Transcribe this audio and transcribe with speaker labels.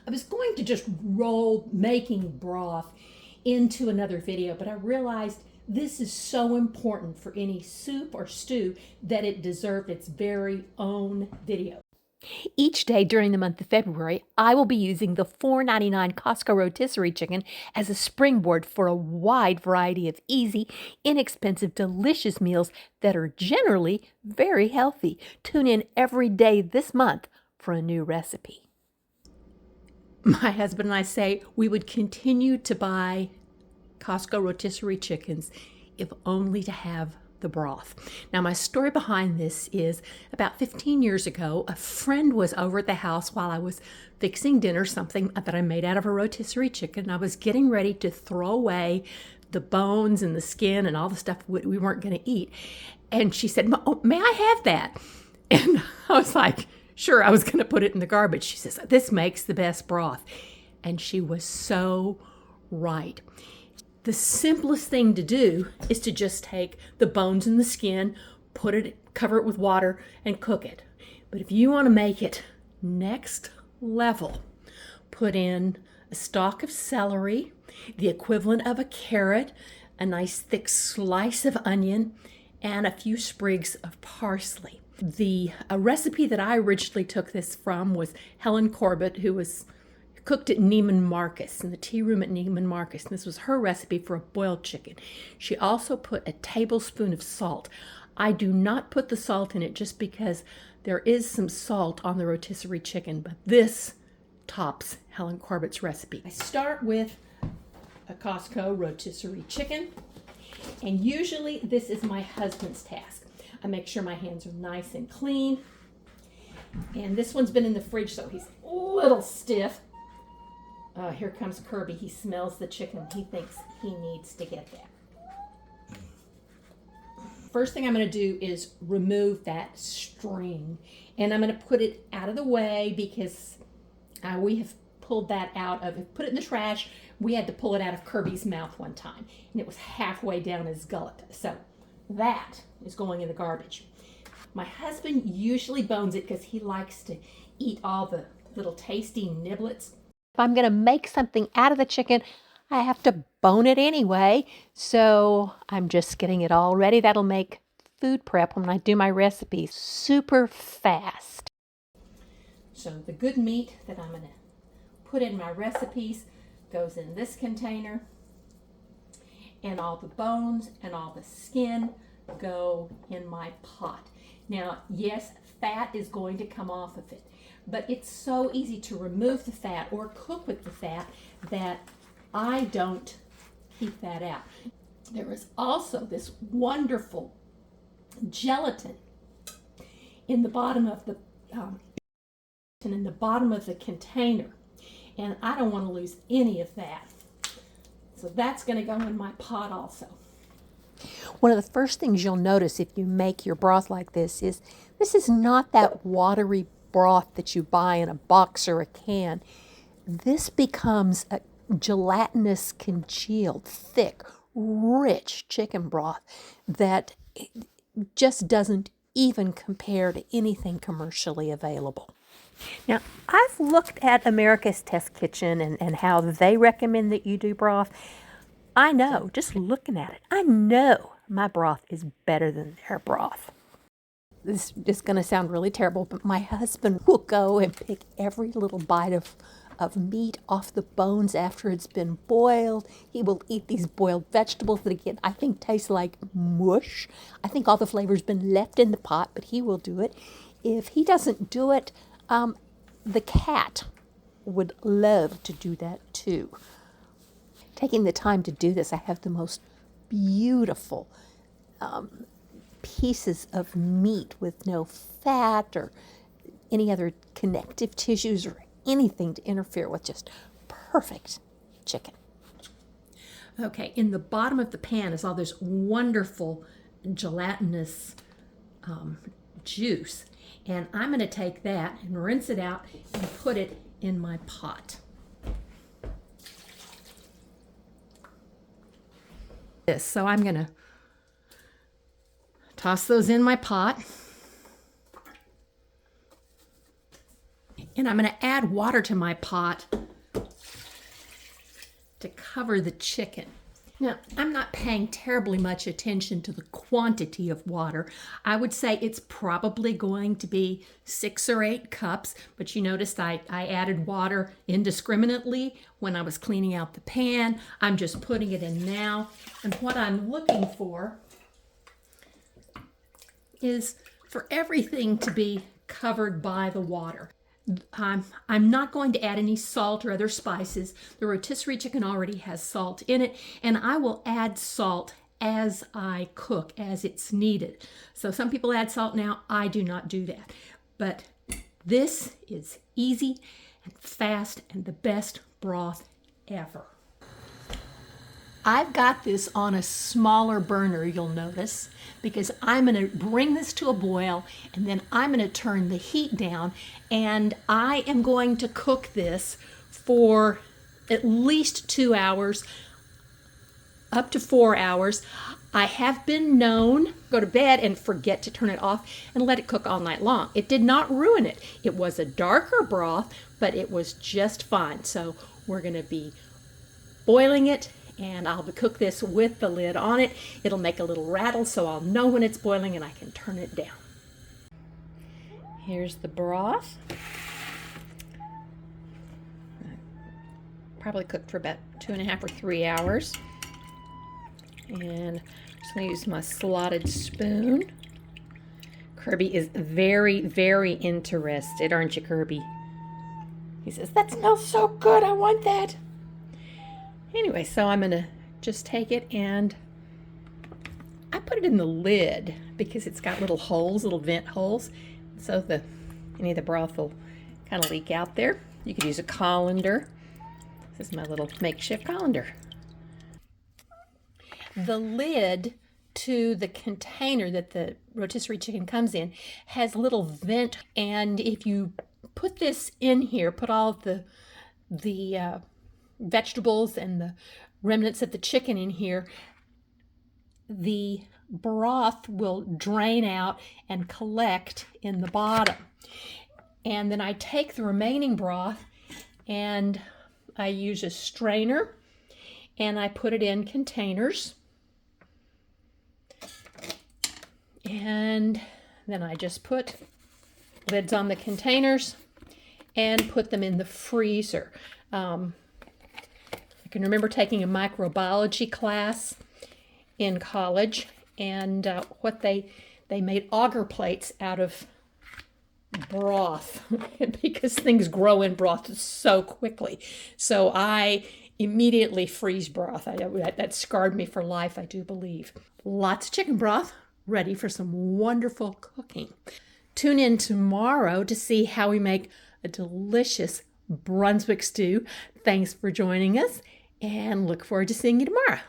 Speaker 1: I was going to just roll making broth into another video, but I realized this is so important for any soup or stew that it deserved its very own video. Each day during the month of February, I will be using the $4.99 Costco rotisserie chicken as a springboard for a wide variety of easy, inexpensive, delicious meals that are generally very healthy. Tune in every day this month for a new recipe. My husband and I say we would continue to buy Costco rotisserie chickens if only to have the broth. Now, my story behind this is about 15 years ago, a friend was over at the house while I was fixing dinner, something that I made out of a rotisserie chicken. I was getting ready to throw away the bones and the skin and all the stuff we weren't going to eat. And she said, "May I have that?" And I was like, sure, I was going to put it in the garbage. She says, "This makes the best broth." And she was so right. The simplest thing to do is to just take the bones and the skin, cover it with water, and cook it. But if you want to make it next level, put in a stalk of celery, the equivalent of a carrot, a nice thick slice of onion, and a few sprigs of parsley. The recipe that I originally took this from was Helen Corbett, who was cooked at Neiman Marcus, in the tea room at Neiman Marcus. And this was her recipe for a boiled chicken. She also put a tablespoon of salt. I do not put the salt in it just because there is some salt on the rotisserie chicken, but this tops Helen Corbett's recipe. I start with a Costco rotisserie chicken, and usually this is my husband's task. I make sure my hands are nice and clean, and this one's been in the fridge, so he's a little stiff. Here comes Kirby. He smells the chicken. He thinks he needs to get that. First thing I'm going to do is remove that string. And I'm going to put it out of the way because we have pulled that out of, put it in the trash. We had to pull it out of Kirby's mouth one time. And it was halfway down his gullet. So that is going in the garbage. My husband usually bones it because he likes to eat all the little tasty niblets. If I'm going to make something out of the chicken, I have to bone it anyway. So I'm just getting it all ready. That'll make food prep when I do my recipes super fast. So the good meat that I'm going to put in my recipes goes in this container. And all the bones and all the skin go in my pot. Now, yes, fat is going to come off of it, but it's so easy to remove the fat or cook with the fat that I don't keep that out. There is also this wonderful gelatin in the bottom of the container, and I don't want to lose any of that. So that's going to go in my pot also. One of the first things you'll notice if you make your broth like this is not that watery broth that you buy in a box or a can. This becomes a gelatinous, congealed, thick, rich chicken broth that just doesn't even compare to anything commercially available. Now, I've looked at America's Test Kitchen and how they recommend that you do broth. I know, just looking at it, I know my broth is better than their broth. This is going to sound really terrible, but my husband will go and pick every little bite of meat off the bones after it's been boiled. He will eat these boiled vegetables that, again, I think taste like mush. I think all the flavor's been left in the pot, but he will do it. If he doesn't do it, the cat would love to do that too. Taking the time to do this, I have the most beautiful pieces of meat with no fat or any other connective tissues or anything to interfere with just perfect chicken. Okay, in the bottom of the pan is all this wonderful gelatinous juice. And I'm going to take that and rinse it out and put it in my pot. So I'm going to toss those in my pot. And I'm going to add water to my pot to cover the chicken. Now, I'm not paying terribly much attention to the quantity of water. I would say it's probably going to be 6 or 8 cups, but you noticed I added water indiscriminately when I was cleaning out the pan. I'm just putting it in now. And what I'm looking for is for everything to be covered by the water. I'm not going to add any salt or other spices. The rotisserie chicken already has salt in it, and I will add salt as I cook, as it's needed. So some people add salt now. I do not do that. But this is easy and fast and the best broth ever. I've got this on a smaller burner, you'll notice, because I'm going to bring this to a boil, and then I'm going to turn the heat down, and I am going to cook this for at least 2 hours, up to 4 hours. I have been known go to bed and forget to turn it off and let it cook all night long. It did not ruin it. It was a darker broth, but it was just fine. So we're going to be boiling it, and I'll cook this with the lid on it. It'll make a little rattle, so I'll know when it's boiling and I can turn it down. Here's the broth. Probably cooked for about 2.5 or 3 hours. And I'm just going to use my slotted spoon. Kirby is very, very interested, aren't you, Kirby? He says, "That smells so good, I want that." Anyway, so I'm going to just take it, and I put it in the lid because it's got little holes, little vent holes, so any of the broth will kind of leak out there. You could use a colander. This is my little makeshift colander. The lid to the container that the rotisserie chicken comes in has little vent, and if you put this in here, put all the vegetables and the remnants of the chicken in here, the broth will drain out and collect in the bottom. And then I take the remaining broth and I use a strainer and I put it in containers. And then I just put lids on the containers and put them in the freezer. I can remember taking a microbiology class in college, and what they made agar plates out of broth because things grow in broth so quickly. So I immediately freeze broth. That scarred me for life, I do believe. Lots of chicken broth ready for some wonderful cooking. Tune in tomorrow to see how we make a delicious Brunswick stew. Thanks for joining us, and look forward to seeing you tomorrow.